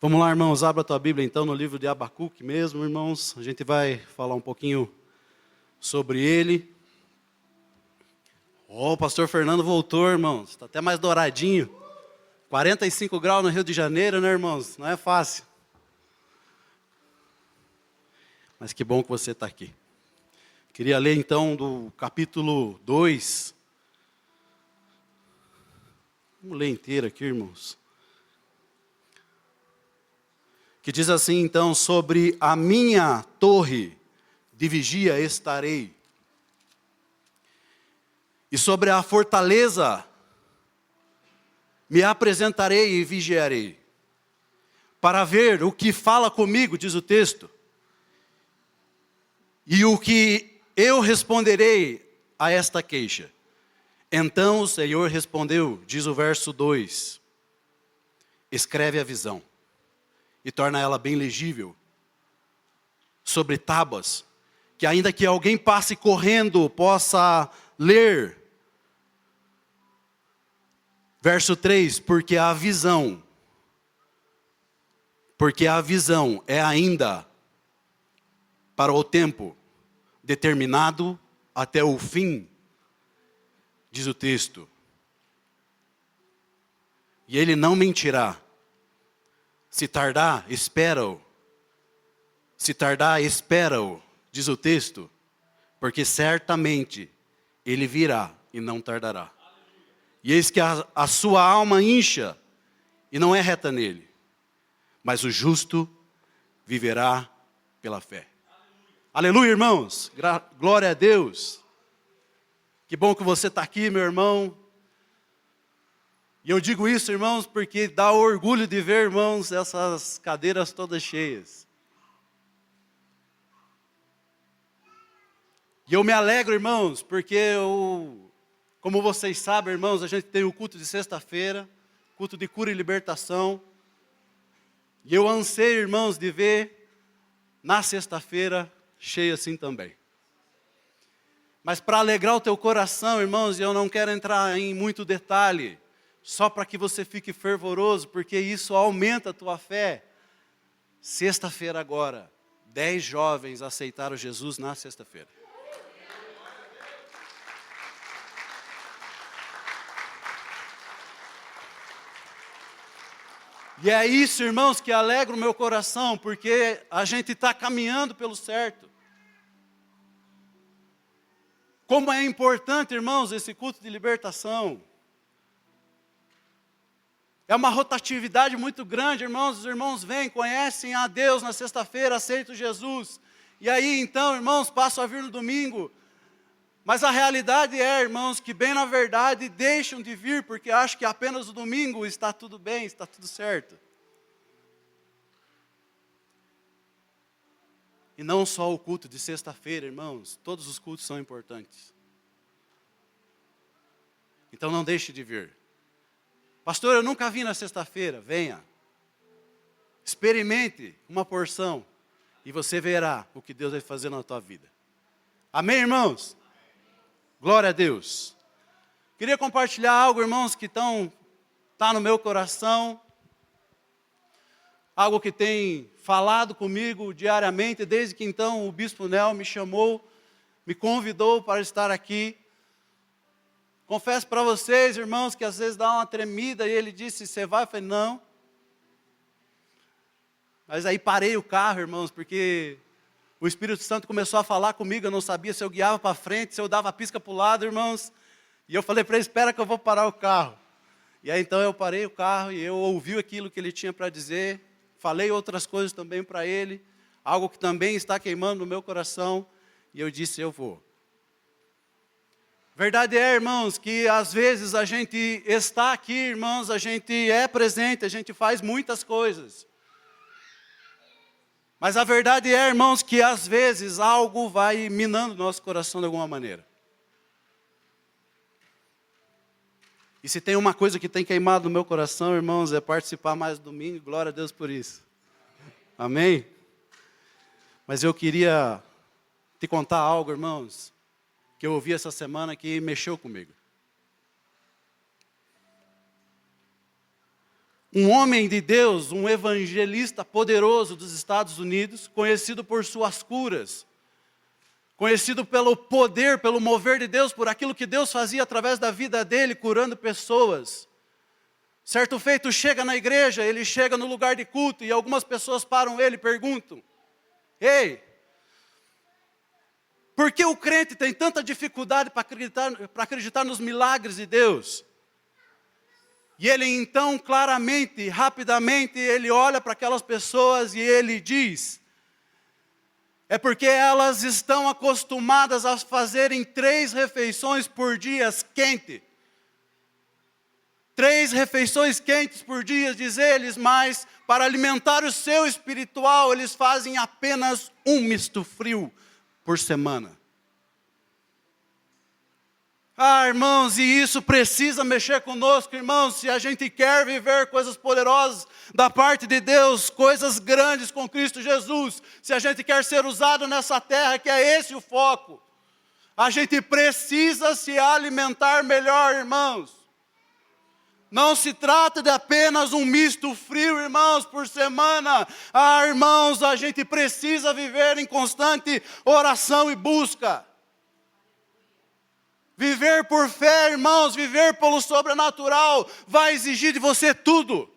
Vamos lá, irmãos, abra a tua Bíblia então no livro de Abacuque mesmo, irmãos. A gente vai falar um pouquinho sobre ele. O pastor Fernando voltou, irmãos. Está até mais douradinho. 45 graus no Rio de Janeiro, né, irmãos? Não é fácil. Mas que bom que você está aqui. Queria ler então do capítulo 2. Vamos ler inteiro aqui, irmãos. Que diz assim então: sobre a minha torre de vigia estarei, e sobre a fortaleza me apresentarei e vigiarei, para ver o que fala comigo, diz o texto, e o que eu responderei a esta queixa. Então o Senhor respondeu, diz o verso 2, escreve a visão e torna ela bem legível sobre tábuas, que ainda que alguém passe correndo, possa ler. Verso 3, porque a visão é ainda para o tempo determinado até o fim, diz o texto. E ele não mentirá. Se tardar, espera-o. Se tardar, espera-o, diz o texto, porque certamente ele virá e não tardará. E eis que a sua alma incha e não é reta nele, mas o justo viverá pela fé. Aleluia, irmãos. Glória a Deus. Que bom que você está aqui, meu irmão. E eu digo isso, irmãos, porque dá orgulho de ver, irmãos, essas cadeiras todas cheias. E eu me alegro, irmãos, porque como vocês sabem, irmãos, a gente tem o culto de sexta-feira, culto de cura e libertação. E eu anseio, irmãos, de ver na sexta-feira cheio assim também. Mas para alegrar o teu coração, irmãos, eu não quero entrar em muito detalhe, só para que você fique fervoroso, porque isso aumenta a tua fé. Sexta-feira agora, 10 jovens aceitaram Jesus na sexta-feira. E é isso, irmãos, que alegra o meu coração, porque a gente está caminhando pelo certo. Como é importante, irmãos, esse culto de libertação. É uma rotatividade muito grande, irmãos. Os irmãos vêm, conhecem a Deus na sexta-feira, aceitam Jesus. E aí, então, irmãos, passam a vir no domingo. Mas a realidade é, irmãos, que bem na verdade deixam de vir, porque acham que apenas o domingo está tudo bem, está tudo certo. E não só o culto de sexta-feira, irmãos, todos os cultos são importantes. Então não deixe de vir. Pastor, eu nunca vim na sexta-feira. Venha. Experimente uma porção e você verá o que Deus vai fazer na tua vida. Amém, irmãos? Glória a Deus. Queria compartilhar algo, irmãos, que está no meu coração. Algo que tem falado comigo diariamente, desde que então o Bispo Nel me chamou, me convidou para estar aqui. Confesso para vocês, irmãos, que às vezes dá uma tremida e ele disse, você vai? Eu falei, não. Mas aí parei o carro, irmãos, porque o Espírito Santo começou a falar comigo, eu não sabia se eu guiava para frente, se eu dava a pisca para o lado, irmãos. E eu falei para ele, espera que eu vou parar o carro. E aí então eu parei o carro e eu ouvi aquilo que ele tinha para dizer. Falei outras coisas também para ele, algo que também está queimando no meu coração. E eu disse, eu vou. Verdade é, irmãos, que às vezes a gente está aqui, irmãos, a gente é presente, a gente faz muitas coisas. Mas a verdade é, irmãos, que às vezes algo vai minando nosso coração de alguma maneira. E se tem uma coisa que tem queimado no meu coração, irmãos, é participar mais do domingo, glória a Deus por isso. Amém? Mas eu queria te contar algo, irmãos, que eu ouvi essa semana que mexeu comigo. Um homem de Deus, um evangelista poderoso dos Estados Unidos, conhecido por suas curas, conhecido pelo poder, pelo mover de Deus, por aquilo que Deus fazia através da vida dele, curando pessoas. Certo feito, chega na igreja, ele chega no lugar de culto e algumas pessoas param ele e perguntam: ei, por que o crente tem tanta dificuldade para acreditar nos milagres de Deus? E ele então, claramente, rapidamente, ele olha para aquelas pessoas e ele diz: é porque elas estão acostumadas a fazerem 3 refeições por dia quente. 3 refeições quentes por dia, diz eles, mas para alimentar o seu espiritual, eles fazem apenas um misto frio por semana. Ah, irmãos, e isso precisa mexer conosco, irmãos, se a gente quer viver coisas poderosas da parte de Deus, coisas grandes com Cristo Jesus, se a gente quer ser usado nessa terra, que é esse o foco, a gente precisa se alimentar melhor, irmãos. Não se trata de apenas um misto frio, irmãos, por semana. Ah, irmãos, a gente precisa viver em constante oração e busca. Viver por fé, irmãos, viver pelo sobrenatural, vai exigir de você tudo.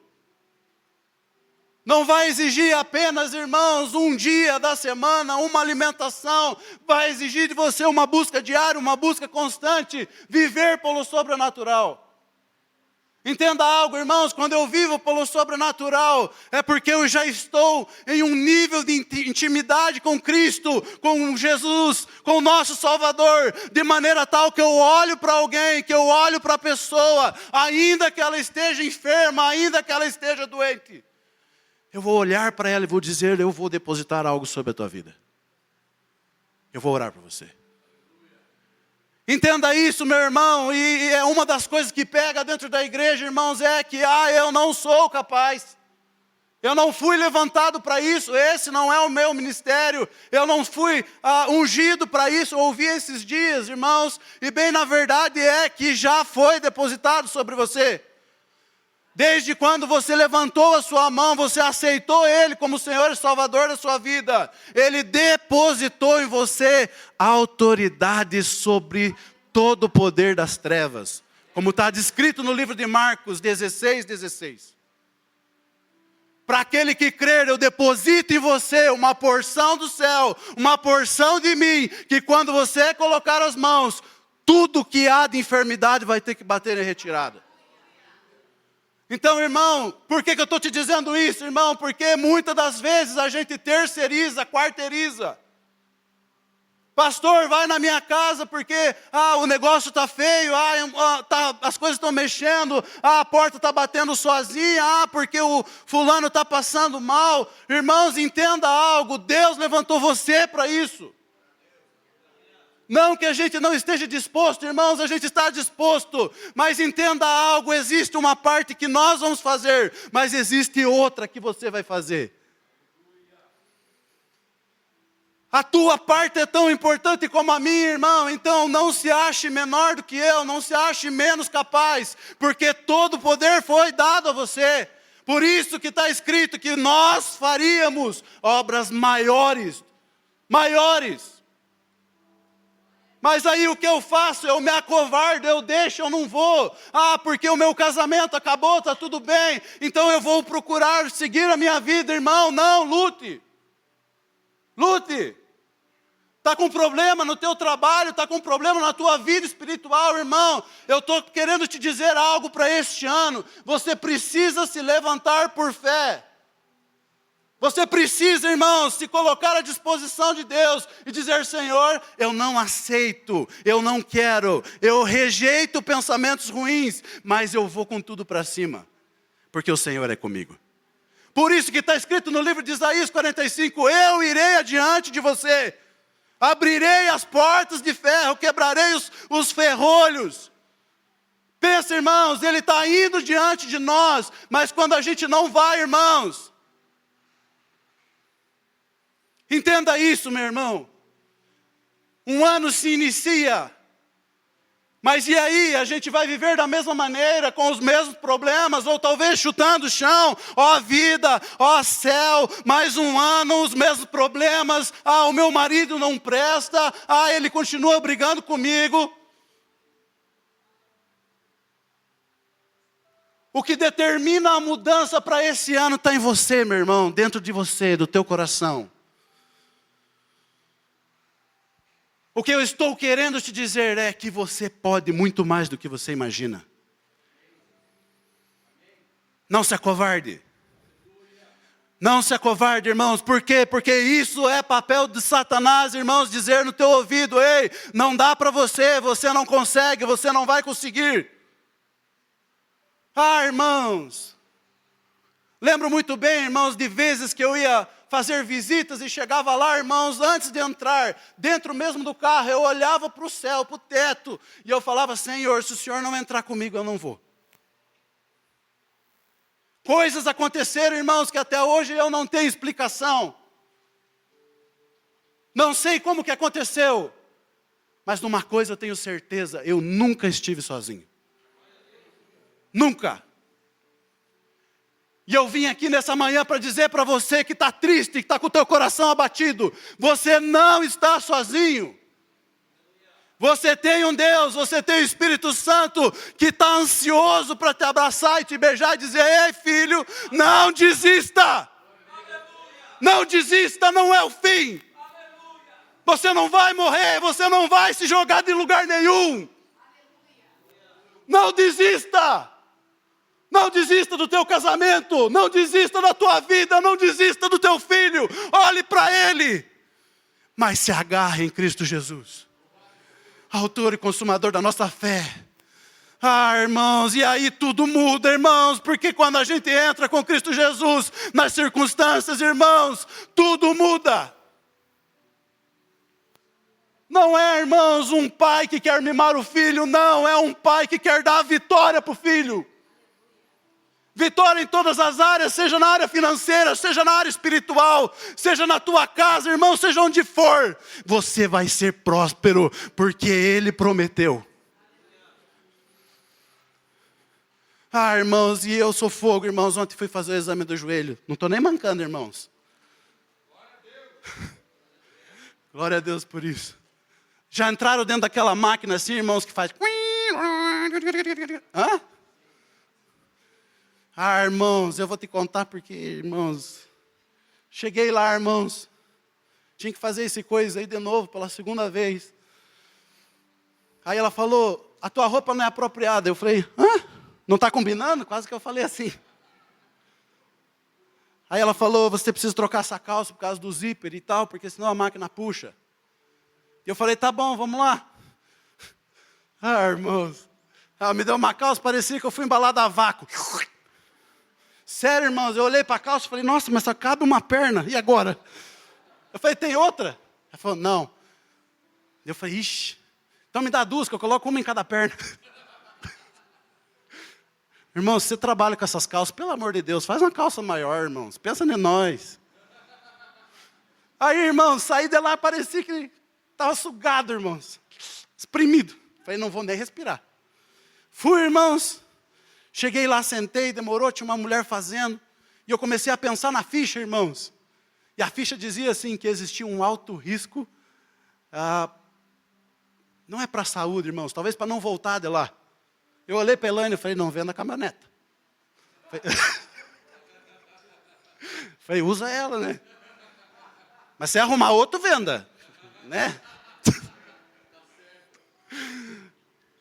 Não vai exigir apenas, irmãos, um dia da semana, uma alimentação. Vai exigir de você uma busca diária, uma busca constante. Viver pelo sobrenatural. Entenda algo, irmãos, quando eu vivo pelo sobrenatural, é porque eu já estou em um nível de intimidade com Cristo, com Jesus, com o nosso Salvador, de maneira tal que eu olho para alguém, que eu olho para a pessoa, ainda que ela esteja enferma, ainda que ela esteja doente, eu vou olhar para ela e vou dizer: eu vou depositar algo sobre a tua vida. Eu vou orar por você. Entenda isso, meu irmão, e é uma das coisas que pega dentro da igreja, irmãos, é que, eu não sou capaz. Eu não fui levantado para isso, esse não é o meu ministério, eu não fui ungido para isso. Eu ouvi esses dias, irmãos, e bem na verdade é que já foi depositado sobre você. Desde quando você levantou a sua mão, você aceitou Ele como Senhor e Salvador da sua vida, Ele depositou em você a autoridade sobre todo o poder das trevas, como está descrito no livro de Marcos 16:16. Para aquele que crer, eu deposito em você uma porção do céu, uma porção de mim, que quando você colocar as mãos, tudo que há de enfermidade vai ter que bater em retirada. Então, irmão, por que eu estou te dizendo isso, irmão? Porque muitas das vezes a gente terceiriza, quarteiriza. Pastor, vai na minha casa porque o negócio está feio, as coisas estão mexendo, a porta está batendo sozinha, porque o fulano está passando mal. Irmãos, entenda algo, Deus levantou você para isso. Não que a gente não esteja disposto, irmãos, a gente está disposto, mas entenda algo, existe uma parte que nós vamos fazer, mas existe outra que você vai fazer. A tua parte é tão importante como a minha, irmão, então não se ache menor do que eu, não se ache menos capaz, porque todo o poder foi dado a você. Por isso que está escrito que nós faríamos obras maiores. Mas aí o que eu faço? Eu me acovardo, eu deixo, eu não vou. Porque o meu casamento acabou, está tudo bem. Então eu vou procurar seguir a minha vida, irmão. Não, lute. Lute. Está com problema no teu trabalho, está com problema na tua vida espiritual, irmão. Eu estou querendo te dizer algo para este ano. Você precisa se levantar por fé. Você precisa, irmãos, se colocar à disposição de Deus e dizer: Senhor, eu não aceito, eu não quero, eu rejeito pensamentos ruins, mas eu vou com tudo para cima, porque o Senhor é comigo. Por isso que está escrito no livro de Isaías 45, eu irei adiante de você, abrirei as portas de ferro, quebrarei os ferrolhos. Pensa, irmãos, Ele está indo diante de nós, mas quando a gente não vai, irmãos, entenda isso, meu irmão. Um ano se inicia Mas e aí, a gente vai viver da mesma maneira, com os mesmos problemas, ou talvez chutando o chão, ó vida, ó céu, mais um ano, os mesmos problemas, o meu marido não presta, ele continua brigando comigo. O que determina a mudança para esse ano está em você, meu irmão, dentro de você, do teu coração. O que eu estou querendo te dizer é que você pode muito mais do que você imagina. Não se acovarde. Não se acovarde, irmãos. Por quê? Porque isso é papel de Satanás, irmãos, dizer no teu ouvido: ei, não dá para você, você não consegue, você não vai conseguir. Irmãos, lembro muito bem, irmãos, de vezes que eu ia fazer visitas e chegava lá, irmãos, antes de entrar, dentro mesmo do carro, eu olhava para o céu, para o teto, e eu falava: Senhor, se o Senhor não entrar comigo, eu não vou. Coisas aconteceram, irmãos, que até hoje eu não tenho explicação. Não sei como que aconteceu, mas numa coisa eu tenho certeza: eu nunca estive sozinho. Nunca. E eu vim aqui nessa manhã para dizer para você que está triste, que está com o teu coração abatido: você não está sozinho. Você tem um Deus, você tem o Espírito Santo que está ansioso para te abraçar e te beijar e dizer: ei filho, não desista. Não desista, não é o fim. Você não vai morrer, você não vai se jogar de lugar nenhum. Não desista. Não desista do teu casamento, não desista da tua vida, não desista do teu filho, olhe para ele, mas se agarre em Cristo Jesus, autor e consumador da nossa fé. Irmãos, e aí tudo muda, irmãos, porque quando a gente entra com Cristo Jesus, nas circunstâncias, irmãos, tudo muda. Não é, irmãos, um pai que quer mimar o filho, não, é um pai que quer dar a vitória para o filho. Vitória em todas as áreas, seja na área financeira, seja na área espiritual, seja na tua casa, irmão, seja onde for. Você vai ser próspero, porque Ele prometeu. Irmãos, e eu sou fogo, irmãos. Ontem fui fazer o exame do joelho. Não estou nem mancando, irmãos. Glória a Deus por isso. Já entraram dentro daquela máquina assim, irmãos, que faz... Hã? Irmãos, eu vou te contar porque, irmãos, cheguei lá, irmãos, tinha que fazer essa coisa aí de novo, pela segunda vez. Aí ela falou: a tua roupa não é apropriada. Eu falei: não está combinando? Quase que eu falei assim. Aí ela falou: você precisa trocar essa calça por causa do zíper e tal, porque senão a máquina puxa. E eu falei: tá bom, vamos lá. Irmãos, ela me deu uma calça, parecia que eu fui embalado a vácuo. Sério, irmãos, eu olhei para a calça e falei: nossa, mas só cabe uma perna, e agora? Eu falei: tem outra? Ela falou: não. Eu falei: ixi, então me dá duas, que eu coloco uma em cada perna. Irmãos, se você trabalha com essas calças, pelo amor de Deus, faz uma calça maior, irmãos, pensa em nós. Aí, irmãos, saí de lá, parecia que estava sugado, irmãos, espremido. Falei: não vou nem respirar. Fui, irmãos. Cheguei lá, sentei, demorou, tinha uma mulher fazendo. E eu comecei a pensar na ficha, irmãos. E a ficha dizia assim, que existia um alto risco. Não é para a saúde, irmãos, talvez para não voltar de lá. Eu olhei para a Elaine e falei: não, venda a caminhoneta. Falei: usa ela, né? Mas se arrumar outro, venda. Né?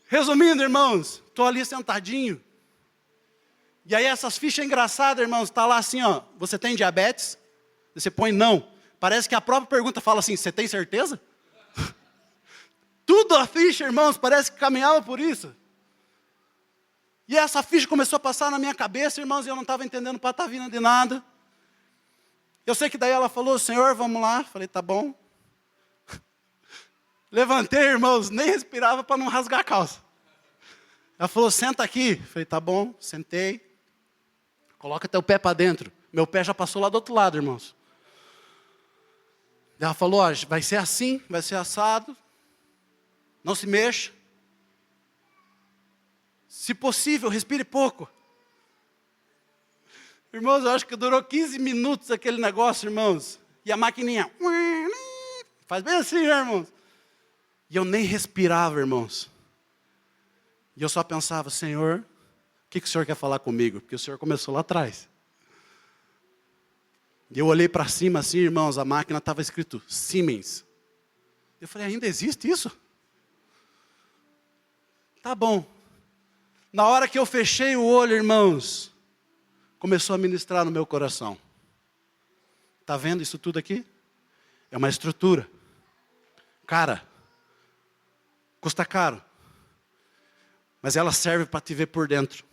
Resumindo, irmãos, estou ali sentadinho. E aí essas fichas engraçadas, irmãos, está lá assim, ó: você tem diabetes? Você põe não. Parece que a própria pergunta fala assim: você tem certeza? Tudo a ficha, irmãos, parece que caminhava por isso. E essa ficha começou a passar na minha cabeça, irmãos, e eu não estava entendendo patavina de nada. Eu sei que daí ela falou: Senhor, vamos lá. Falei: tá bom. Levantei, irmãos, nem respirava para não rasgar a calça. Ela falou: senta aqui. Falei: tá bom, sentei. Coloca teu pé para dentro. Meu pé já passou lá do outro lado, irmãos. Ela falou: ó, vai ser assim, vai ser assado. Não se mexa. Se possível, respire pouco. Irmãos, eu acho que durou 15 minutos aquele negócio, irmãos. E a maquininha faz bem assim, né, irmãos? E eu nem respirava, irmãos. E eu só pensava, Senhor, o que o Senhor quer falar comigo? Porque o Senhor começou lá atrás. E eu olhei para cima assim, irmãos, a máquina estava escrito Siemens. Eu falei, ainda existe isso? Tá bom. Na hora que eu fechei o olho, irmãos, começou a ministrar no meu coração. Está vendo isso tudo aqui? É uma estrutura. Cara, custa caro. Mas ela serve para te ver por dentro.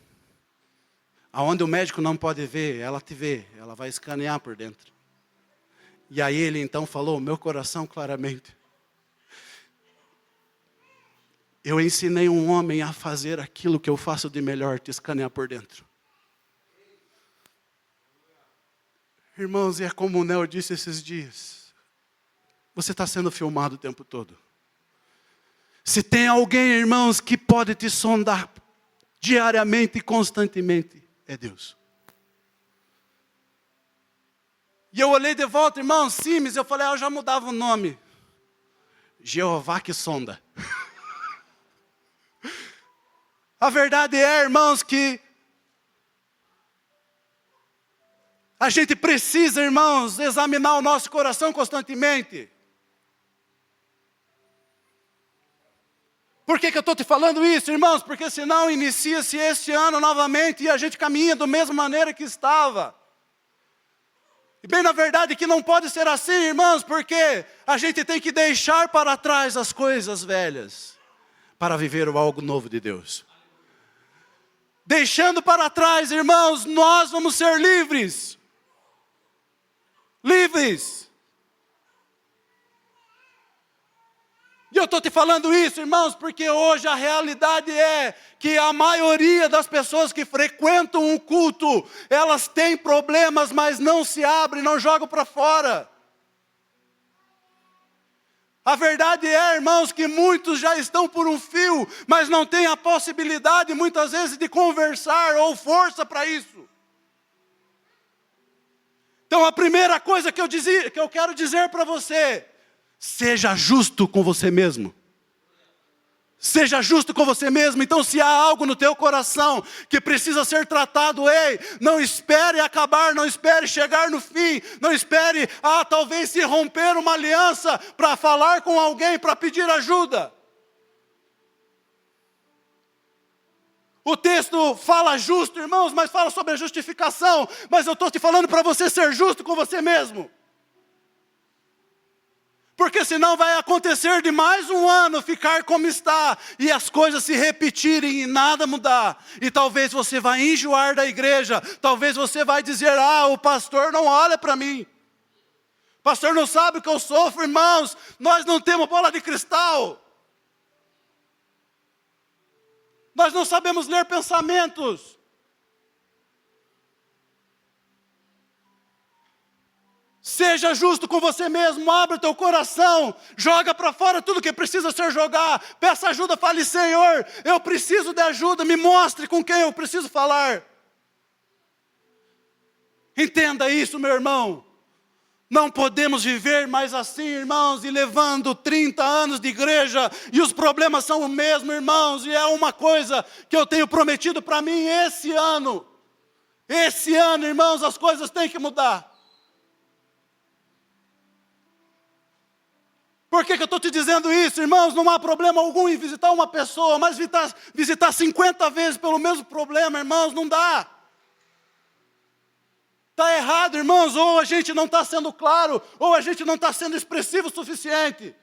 Aonde o médico não pode ver, ela te vê. Ela vai escanear por dentro. E aí ele então falou, meu coração claramente. Eu ensinei um homem a fazer aquilo que eu faço de melhor, te escanear por dentro. Irmãos, e é como o Nel disse esses dias. Você está sendo filmado o tempo todo. Se tem alguém, irmãos, que pode te sondar diariamente e constantemente, é Deus. E eu olhei de volta, irmão, Simes, eu falei, eu já mudava o nome. Jeová que sonda. A verdade é, irmãos, que a gente precisa, irmãos, examinar o nosso coração constantemente. Por que eu estou te falando isso, irmãos? Porque senão inicia-se este ano novamente e a gente caminha da mesma maneira que estava. E bem na verdade que não pode ser assim, irmãos, porque a gente tem que deixar para trás as coisas velhas para viver o algo novo de Deus. Deixando para trás, irmãos, nós vamos ser livres. Livres. E eu estou te falando isso, irmãos, porque hoje a realidade é que a maioria das pessoas que frequentam um culto, elas têm problemas, mas não se abrem, não jogam para fora. A verdade é, irmãos, que muitos já estão por um fio, mas não têm a possibilidade, muitas vezes, de conversar ou força para isso. Então, a primeira coisa que eu quero dizer para você, seja justo com você mesmo. Seja justo com você mesmo. Então, se há algo no teu coração que precisa ser tratado, ei, não espere acabar, não espere chegar no fim, não espere, talvez se romper uma aliança para falar com alguém, para pedir ajuda. O texto fala justo, irmãos, mas fala sobre a justificação. Mas eu estou te falando para você ser justo com você mesmo. Porque senão vai acontecer de mais um ano ficar como está, e as coisas se repetirem e nada mudar. E talvez você vai enjoar da igreja, talvez você vai dizer, o pastor não olha para mim. O pastor não sabe o que eu sofro, irmãos, nós não temos bola de cristal. Nós não sabemos ler pensamentos. Seja justo com você mesmo, abre o teu coração, joga para fora tudo que precisa ser jogado, peça ajuda, fale, Senhor, eu preciso de ajuda, me mostre com quem eu preciso falar. Entenda isso, meu irmão, não podemos viver mais assim, irmãos, e levando 30 anos de igreja, e os problemas são o mesmo, irmãos, e é uma coisa que eu tenho prometido para mim esse ano, irmãos, as coisas têm que mudar. Por que eu estou te dizendo isso, irmãos? Não há problema algum em visitar uma pessoa, mas visitar 50 vezes pelo mesmo problema, irmãos, não dá. Está errado, irmãos, ou a gente não está sendo claro, ou a gente não está sendo expressivo o suficiente.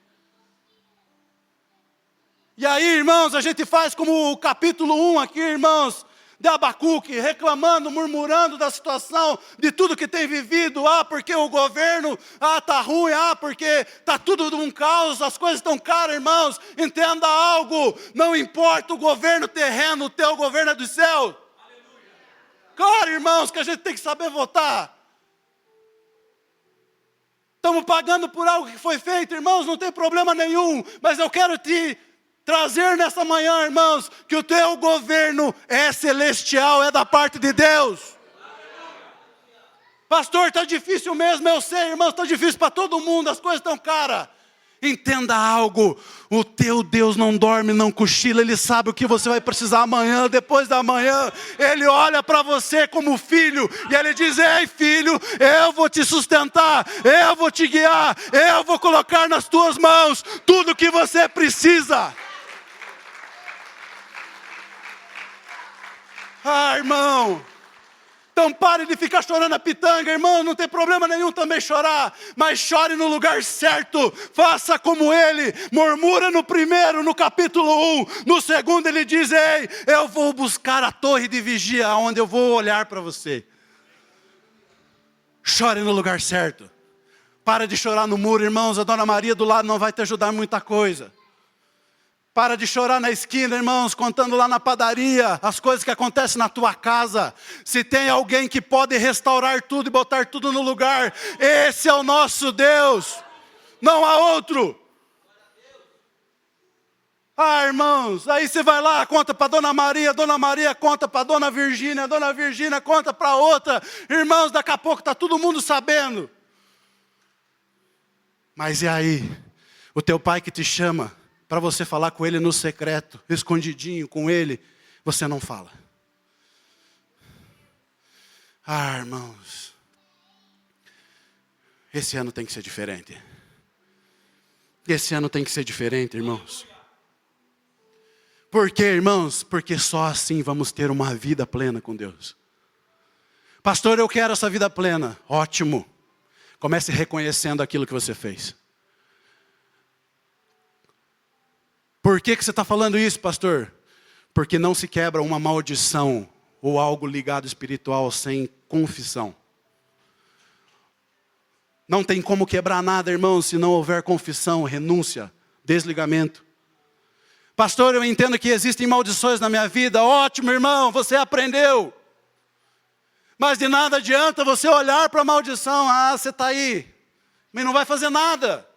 E aí, irmãos, a gente faz como o capítulo 1 aqui, irmãos, de Abacuque, reclamando, murmurando da situação, de tudo que tem vivido, porque o governo, está ruim, porque está tudo um caos, as coisas estão caras, irmãos, entenda algo, não importa o governo terreno, o teu governo é do céu. Aleluia. Claro, irmãos, que a gente tem que saber votar. Estamos pagando por algo que foi feito, irmãos, não tem problema nenhum, mas eu quero te trazer nessa manhã, irmãos, que o teu governo é celestial, é da parte de Deus. Pastor, está difícil mesmo, eu sei, irmãos, está difícil para todo mundo, as coisas estão caras. Entenda algo, o teu Deus não dorme, não cochila, Ele sabe o que você vai precisar amanhã, depois da manhã. Ele olha para você como filho, e Ele diz: ei filho, eu vou te sustentar, eu vou te guiar, eu vou colocar nas tuas mãos tudo o que você precisa. Ah, irmão, então pare de ficar chorando a pitanga, irmão, não tem problema nenhum também chorar, mas chore no lugar certo, faça como ele, murmura no primeiro, no capítulo 1, no segundo ele diz: ei, eu vou buscar a torre de vigia, onde eu vou olhar para você. Chore no lugar certo, para de chorar no muro, irmãos, a Dona Maria do lado não vai te ajudar em muita coisa. Para de chorar na esquina, irmãos, contando lá na padaria as coisas que acontecem na tua casa. Se tem alguém que pode restaurar tudo e botar tudo no lugar, esse é o nosso Deus. Não há outro. Ah, irmãos, aí você vai lá, conta para Dona Maria conta para Dona Virgínia conta para outra. Irmãos, daqui a pouco está todo mundo sabendo. Mas e aí? O teu pai que te chama para você falar com ele no secreto, escondidinho com ele, você não fala. Ah, irmãos, esse ano tem que ser diferente. Esse ano tem que ser diferente, irmãos. Por quê, irmãos? Porque só assim vamos ter uma vida plena com Deus. Pastor, eu quero essa vida plena. Ótimo. Comece reconhecendo aquilo que você fez. Por que você está falando isso, pastor? Porque não se quebra uma maldição ou algo ligado espiritual sem confissão. Não tem como quebrar nada, irmãos, se não houver confissão, renúncia, desligamento. Pastor, eu entendo que existem maldições na minha vida. Ótimo, irmão, você aprendeu. Mas de nada adianta você olhar para a maldição. Ah, você está aí, mas não vai fazer nada.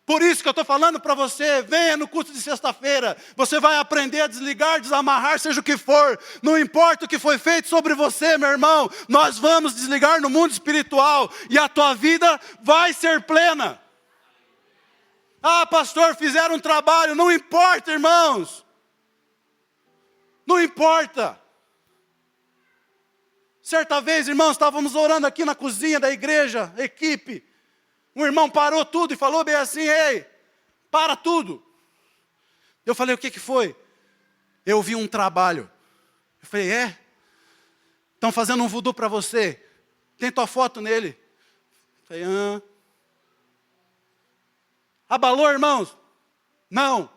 Por isso que eu estou falando para você, venha no culto de sexta-feira, você vai aprender a desligar, desamarrar, seja o que for, não importa o que foi feito sobre você, meu irmão, nós vamos desligar no mundo espiritual, e a tua vida vai ser plena. Ah, pastor, fizeram um trabalho, não importa, irmãos, não importa. Certa vez, irmãos, estávamos orando aqui na cozinha da igreja, equipe, um irmão parou tudo e falou bem assim: ei, para tudo. Eu falei: o que foi? Eu vi um trabalho. Eu falei: é? Estão fazendo um voodoo para você. Tem tua foto nele. Eu falei: abalou, irmãos? Não.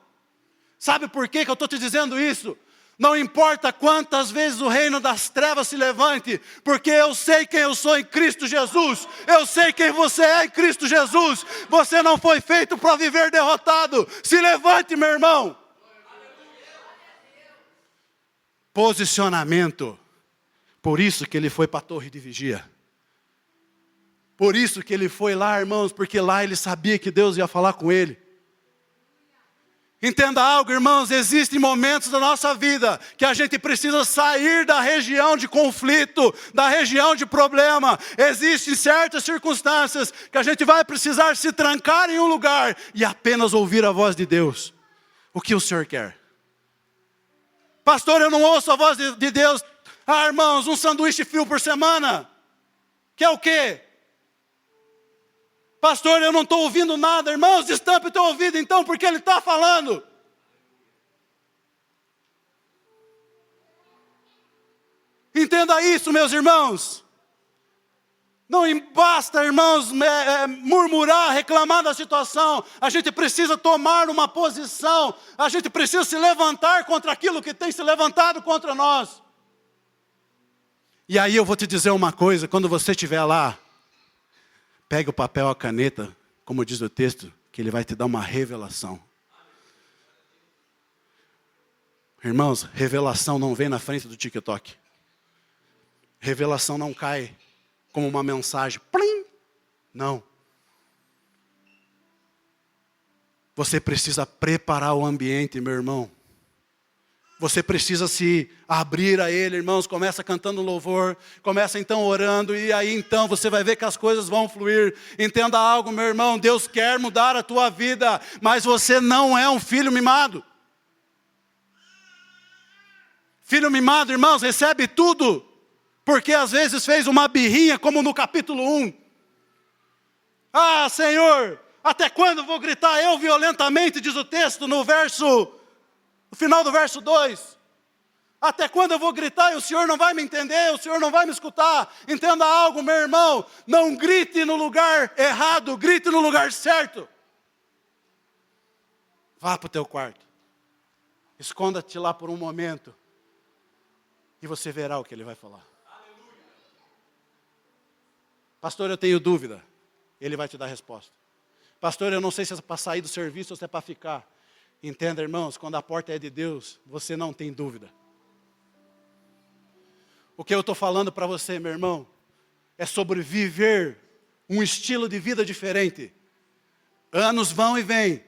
Sabe por que eu estou te dizendo isso? Não importa quantas vezes o reino das trevas se levante, porque eu sei quem eu sou em Cristo Jesus, eu sei quem você é em Cristo Jesus, você não foi feito para viver derrotado, se levante, meu irmão. Posicionamento, por isso que ele foi para a torre de vigia, por isso que ele foi lá, irmãos, porque lá ele sabia que Deus ia falar com ele. Entenda algo, irmãos, existem momentos da nossa vida que a gente precisa sair da região de conflito, da região de problema. Existem certas circunstâncias que a gente vai precisar se trancar em um lugar e apenas ouvir a voz de Deus. O que o Senhor quer? Pastor, eu não ouço a voz de Deus. Ah, irmãos, um sanduíche frio por semana. Quer o quê? Pastor, eu não estou ouvindo nada. Irmãos, destampe o teu ouvido então, porque Ele está falando. Entenda isso, meus irmãos. Não basta, irmãos, murmurar, reclamar da situação. A gente precisa tomar uma posição. A gente precisa se levantar contra aquilo que tem se levantado contra nós. E aí eu vou te dizer uma coisa, quando você estiver lá, pega o papel, a caneta, como diz o texto, que ele vai te dar uma revelação. Irmãos, revelação não vem na frente do TikTok. Revelação não cai como uma mensagem. Plim! Não. Você precisa preparar o ambiente, meu irmão. Você precisa se abrir a Ele, irmãos. Começa cantando louvor, começa então orando, e aí então você vai ver que as coisas vão fluir. Entenda algo, meu irmão, Deus quer mudar a tua vida, mas você não é um filho mimado. Filho mimado, irmãos, recebe tudo, porque às vezes fez uma birrinha, como no capítulo 1. Ah, Senhor, até quando eu vou gritar eu violentamente, diz o texto no final do verso 2. Até quando eu vou gritar e o Senhor não vai me entender, o Senhor não vai me escutar? Entenda algo, meu irmão, não grite no lugar errado, grite no lugar certo. Vá para o teu quarto, esconda-te lá por um momento, e você verá o que Ele vai falar. Pastor, eu tenho dúvida. Ele vai te dar a resposta. Pastor, eu não sei se é para sair do serviço ou se é para ficar. Entenda, irmãos, quando a porta é de Deus, você não tem dúvida. O que eu estou falando para você, meu irmão, é sobre viver um estilo de vida diferente. Anos vão e vêm.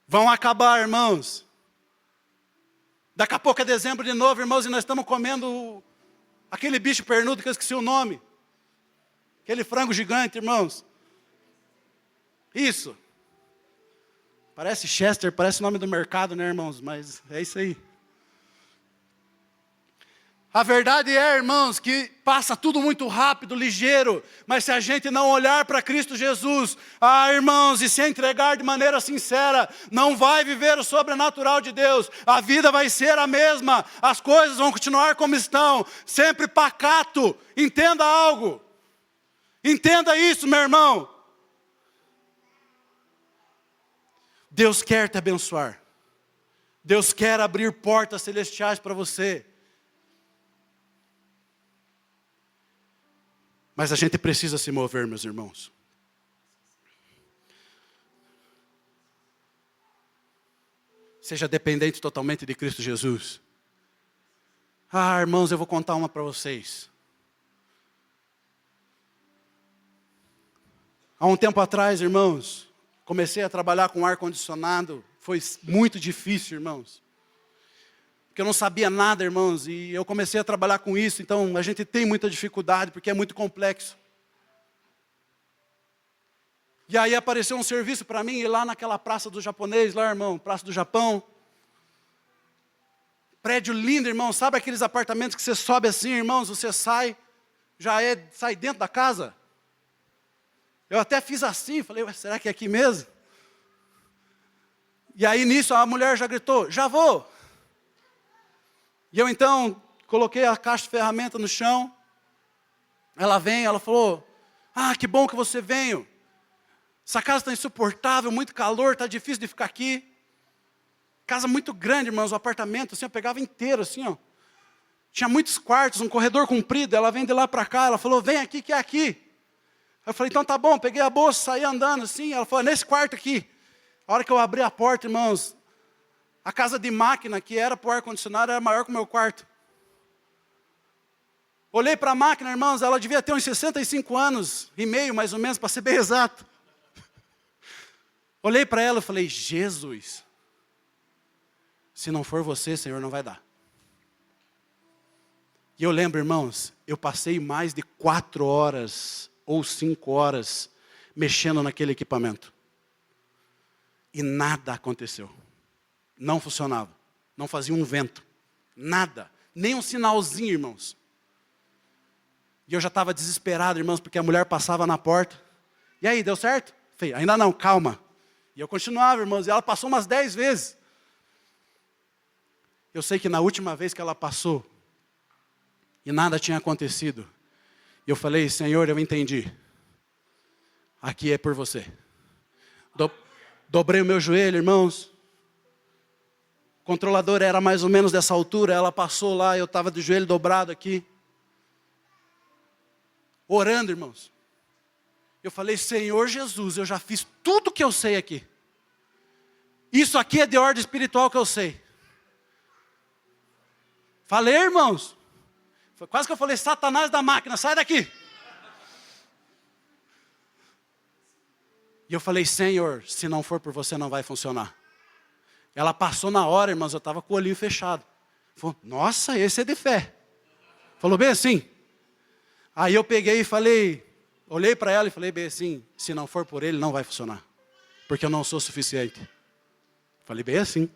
Vão acabar, irmãos. Daqui a pouco é dezembro de novo, irmãos, e nós estamos comendo aquele bicho pernudo que eu esqueci o nome. Aquele frango gigante, irmãos. Isso. Parece Chester, parece o nome do mercado, né, irmãos? Mas é isso aí. A verdade é, irmãos, que passa tudo muito rápido, ligeiro. Mas se a gente não olhar para Cristo Jesus, irmãos, e se entregar de maneira sincera, não vai viver o sobrenatural de Deus. A vida vai ser a mesma. As coisas vão continuar como estão. Sempre pacato. Entenda algo. Entenda isso, meu irmão. Deus quer te abençoar. Deus quer abrir portas celestiais para você. Mas a gente precisa se mover, meus irmãos. Seja dependente totalmente de Cristo Jesus. Irmãos, eu vou contar uma para vocês. Há um tempo atrás, irmãos, comecei a trabalhar com ar-condicionado. Foi muito difícil, irmãos. Porque eu não sabia nada, irmãos, e eu comecei a trabalhar com isso. Então, a gente tem muita dificuldade, porque é muito complexo. E aí apareceu um serviço para mim, ir lá naquela praça do japonês, lá, irmão, Praça do Japão. Prédio lindo, irmão, sabe aqueles apartamentos que você sobe assim, irmãos, você sai dentro da casa? Eu até fiz assim, falei, será que é aqui mesmo? E aí nisso a mulher já gritou, já vou. E eu então coloquei a caixa de ferramenta no chão. Ela falou, que bom que você veio. Essa casa está insuportável, muito calor, está difícil de ficar aqui. Casa muito grande, irmãos, o apartamento, assim, eu pegava inteiro, assim, ó. Tinha muitos quartos, um corredor comprido, ela vem de lá para cá, ela falou, vem aqui que é aqui. Eu falei, então tá bom, peguei a bolsa, saí andando assim, ela falou, nesse quarto aqui. A hora que eu abri a porta, irmãos, a casa de máquina que era para o ar-condicionado era maior que o meu quarto. Olhei para a máquina, irmãos, ela devia ter uns 65 anos e meio, mais ou menos, para ser bem exato. Olhei para ela e falei, Jesus, se não for você, Senhor, não vai dar. E eu lembro, irmãos, eu passei mais de 4 horas ou 5 horas mexendo naquele equipamento. E nada aconteceu. Não funcionava. Não fazia um vento. Nada. Nem um sinalzinho, irmãos. E eu já estava desesperado, irmãos, porque a mulher passava na porta. E aí, deu certo? Falei, ainda não, calma. E eu continuava, irmãos, e ela passou umas 10 vezes. Eu sei que na última vez que ela passou, e nada tinha acontecido, eu falei, Senhor, eu entendi. Aqui é por você. Dobrei o meu joelho, irmãos. O controlador era mais ou menos dessa altura, ela passou lá, eu estava de joelho dobrado aqui. Orando, irmãos. Eu falei, Senhor Jesus, eu já fiz tudo que eu sei aqui. Isso aqui é de ordem espiritual que eu sei. Falei, irmãos. Quase que eu falei, Satanás da máquina, sai daqui. E eu falei, Senhor, se não for por você, não vai funcionar. Ela passou na hora, irmãos, eu estava com o olhinho fechado. Falou, nossa, esse é de fé. Falou bem assim. Aí eu peguei e falei, olhei para ela e falei bem assim, se não for por ele, não vai funcionar. Porque eu não sou suficiente. Falei bem assim.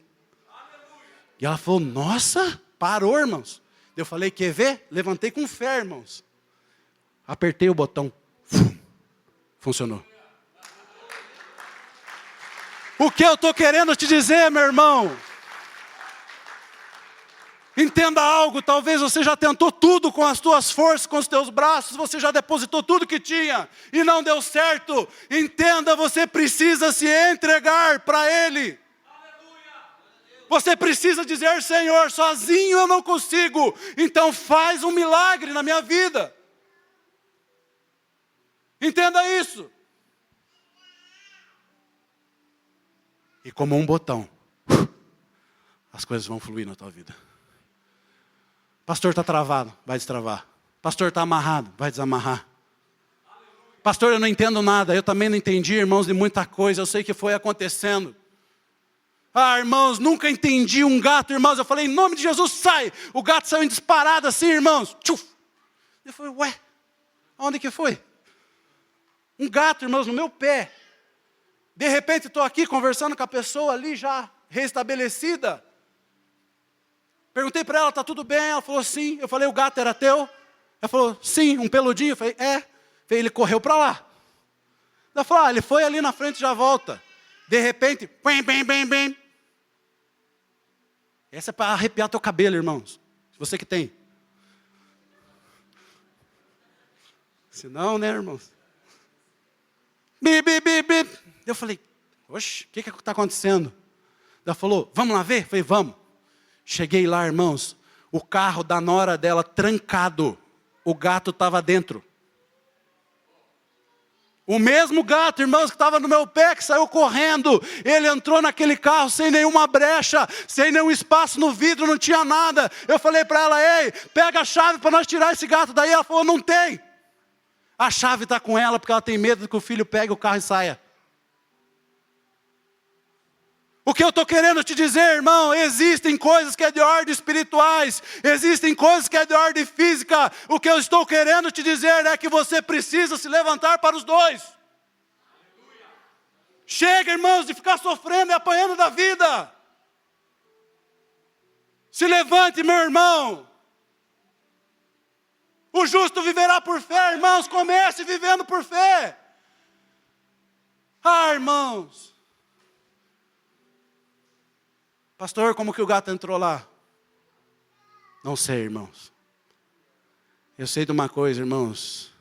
E ela falou, nossa, parou, irmãos. Eu falei, quer ver? Levantei com fé, irmãos. Apertei o botão. Funcionou. O que eu estou querendo te dizer, meu irmão? Entenda algo, talvez você já tentou tudo com as tuas forças, com os teus braços, você já depositou tudo que tinha e não deu certo. Entenda, você precisa se entregar para Ele. Você precisa dizer, Senhor, sozinho eu não consigo, então faz um milagre na minha vida. Entenda isso. E como um botão, as coisas vão fluir na tua vida. Pastor está travado, vai destravar. Pastor está amarrado, vai desamarrar. Pastor, eu não entendo nada. Eu também não entendi, irmãos, de muita coisa. Eu sei que foi acontecendo. Ah, irmãos, nunca entendi um gato, irmãos. Eu falei, em nome de Jesus, sai. O gato saiu em disparada assim, irmãos. Tchuf. Eu falei, ué, onde que foi? Um gato, irmãos, no meu pé. De repente estou aqui conversando com a pessoa ali já restabelecida. Perguntei para ela, está tudo bem? Ela falou, sim. Eu falei, o gato era teu? Ela falou, sim, um peludinho. Eu falei, é. Ele correu para lá. Ela falou, ele foi ali na frente e já volta. De repente, bem, bem, bem, bem. Essa é para arrepiar teu cabelo, irmãos. Você que tem. Se não, né, irmãos? Bip, bip, bip, bip. Eu falei, oxe, o que está acontecendo? Ela falou, vamos lá ver? Eu falei, vamos. Cheguei lá, irmãos, o carro da nora dela trancado, o gato estava dentro. O mesmo gato, irmãos, que estava no meu pé, que saiu correndo, ele entrou naquele carro sem nenhuma brecha, sem nenhum espaço no vidro, não tinha nada. Eu falei para ela, ei, pega a chave para nós tirar esse gato daí. Ela falou, não tem. A chave está com ela, porque ela tem medo que o filho pegue o carro e saia. O que eu estou querendo te dizer, irmão, existem coisas que é de ordem espirituais, existem coisas que é de ordem física. O que eu estou querendo te dizer é que você precisa se levantar para os dois. Chega, irmãos, de ficar sofrendo e apanhando da vida. Se levante, meu irmão. O justo viverá por fé, irmãos, comece vivendo por fé. Ah, irmãos. Pastor, como que o gato entrou lá? Não sei, irmãos. Eu sei de uma coisa, irmãos.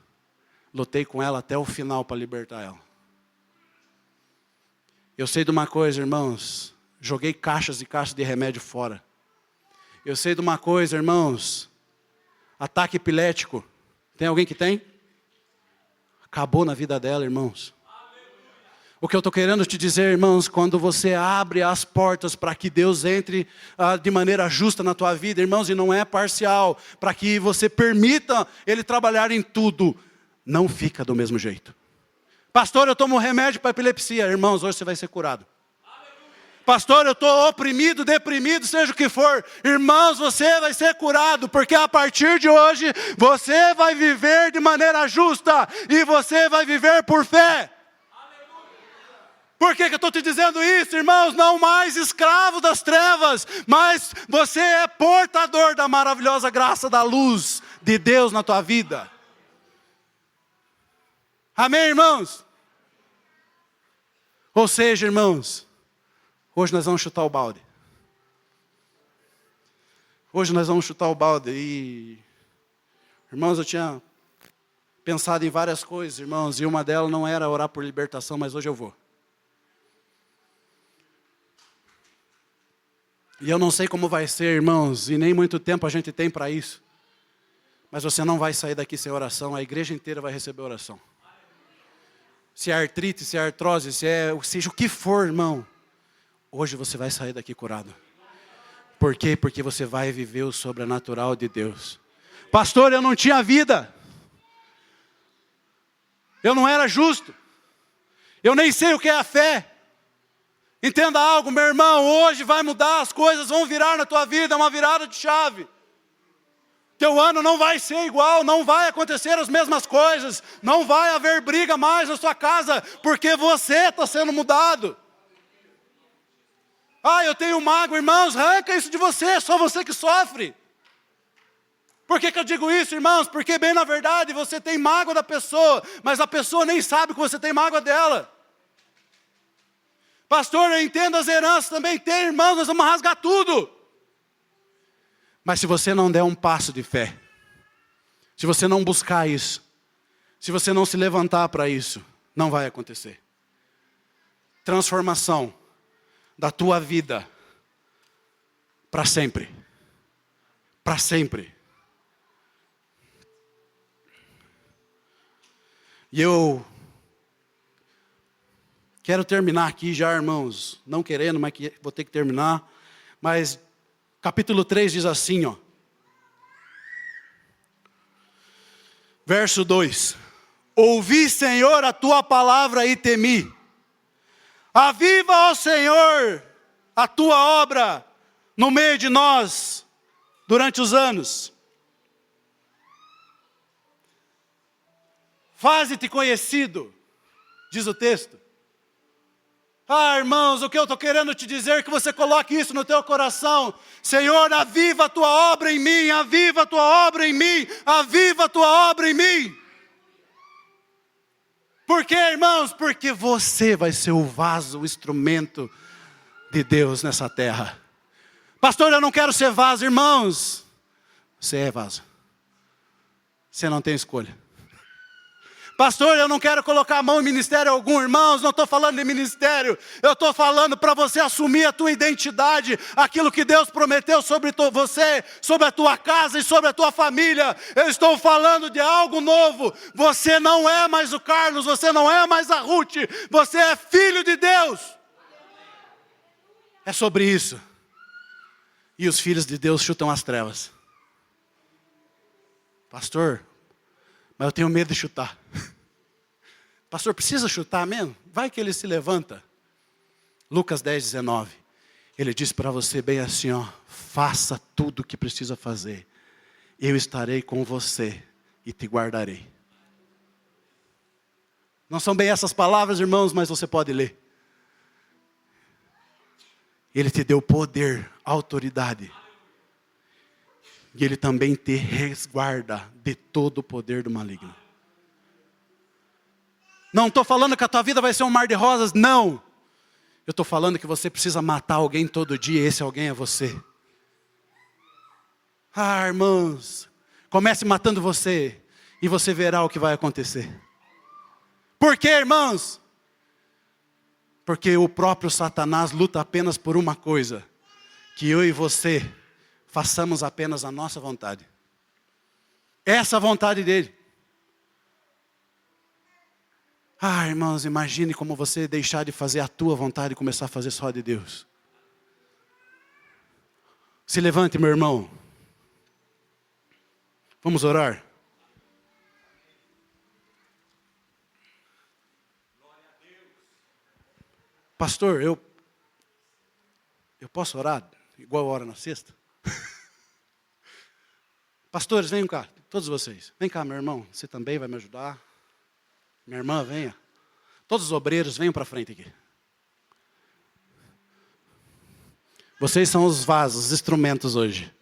Lutei com ela até o final para libertar ela. Eu sei de uma coisa, irmãos. Joguei caixas e caixas de remédio fora. Eu sei de uma coisa, irmãos. Ataque epilético. Tem alguém que tem? Acabou na vida dela, irmãos. O que eu estou querendo te dizer, irmãos, quando você abre as portas para que Deus entre de maneira justa na tua vida, irmãos, e não é parcial, para que você permita Ele trabalhar em tudo, não fica do mesmo jeito. Pastor, eu tomo remédio para epilepsia. Irmãos, hoje você vai ser curado. Pastor, eu estou oprimido, deprimido, seja o que for. Irmãos, você vai ser curado, porque a partir de hoje, você vai viver de maneira justa, e você vai viver por fé. Por que eu estou te dizendo isso, irmãos? Não mais escravo das trevas, mas você é portador da maravilhosa graça da luz de Deus na tua vida. Amém, irmãos? Ou seja, irmãos, hoje nós vamos chutar o balde. Hoje nós vamos chutar o balde. E, irmãos, eu tinha pensado em várias coisas, irmãos, e uma delas não era orar por libertação, mas hoje eu vou. E eu não sei como vai ser, irmãos, e nem muito tempo a gente tem para isso. Mas você não vai sair daqui sem oração, a igreja inteira vai receber oração. Se é artrite, se é artrose, seja o que for, irmão, hoje você vai sair daqui curado. Por quê? Porque você vai viver o sobrenatural de Deus. Pastor, eu não tinha vida. Eu não era justo. Eu nem sei o que é a fé. Entenda algo, meu irmão, hoje vai mudar, as coisas vão virar na tua vida, é uma virada de chave. Teu ano não vai ser igual, não vai acontecer as mesmas coisas, não vai haver briga mais na sua casa, porque você está sendo mudado. Ah, eu tenho mágoa, irmãos, arranca isso de você, é só você que sofre. Por que eu digo isso, irmãos? Porque bem na verdade você tem mágoa da pessoa, mas a pessoa nem sabe que você tem mágoa dela. Pastor, eu entendo as heranças, também tem, irmãos, nós vamos rasgar tudo. Mas se você não der um passo de fé, se você não buscar isso, se você não se levantar para isso, não vai acontecer. Transformação da tua vida para sempre. Para sempre. E eu quero terminar aqui já, irmãos, não querendo, mas vou ter que terminar. Mas capítulo 3 diz assim, ó. Verso 2. Ouvi, Senhor, a tua palavra e temi. Aviva, ó Senhor, a tua obra no meio de nós, durante os anos. Faze-te conhecido, diz o texto. Ah, irmãos, o que eu estou querendo te dizer é que você coloque isso no teu coração. Senhor, aviva a tua obra em mim, aviva a tua obra em mim, aviva a tua obra em mim. Por quê, irmãos? Porque você vai ser o vaso, o instrumento de Deus nessa terra. Pastor, eu não quero ser vaso, irmãos. Você é vaso. Você não tem escolha. Pastor, eu não quero colocar a mão em ministério algum, irmãos, não estou falando de ministério, eu estou falando para você assumir a tua identidade, aquilo que Deus prometeu sobre você, sobre a tua casa e sobre a tua família. Eu estou falando de algo novo. Você não é mais o Carlos, você não é mais a Ruth, você é filho de Deus. É sobre isso. E os filhos de Deus chutam as trevas. Pastor, mas eu tenho medo de chutar. Pastor, precisa chutar mesmo? Vai que ele se levanta. Lucas 10, 19. Ele diz para você bem assim, ó. Faça tudo o que precisa fazer. Eu estarei com você e te guardarei. Não são bem essas palavras, irmãos, mas você pode ler. Ele te deu poder, autoridade. E Ele também te resguarda de todo o poder do maligno. Não estou falando que a tua vida vai ser um mar de rosas, não. Eu estou falando que você precisa matar alguém todo dia, e esse alguém é você. Ah, irmãos, comece matando você, e você verá o que vai acontecer. Por quê, irmãos? Porque o próprio Satanás luta apenas por uma coisa, que eu e você façamos apenas a nossa vontade. Essa é a vontade dele. Ah, irmãos, imagine como você deixar de fazer a tua vontade e começar a fazer só a de Deus. Se levante, meu irmão. Vamos orar. Pastor, eu posso orar igual eu oro na sexta? Pastores, venham cá, todos vocês. Vem cá, meu irmão, você também vai me ajudar. Minha irmã, venha. Todos os obreiros, venham para frente aqui. Vocês são os vasos, os instrumentos hoje.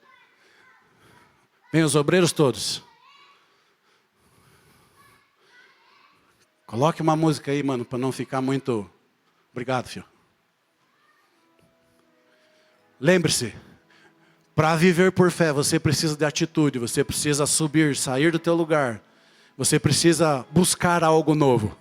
Venham os obreiros todos. Coloque uma música aí, mano, para não ficar muito... Obrigado, filho. Lembre-se, para viver por fé, você precisa de atitude, você precisa subir, sair do teu lugar. Você precisa buscar algo novo.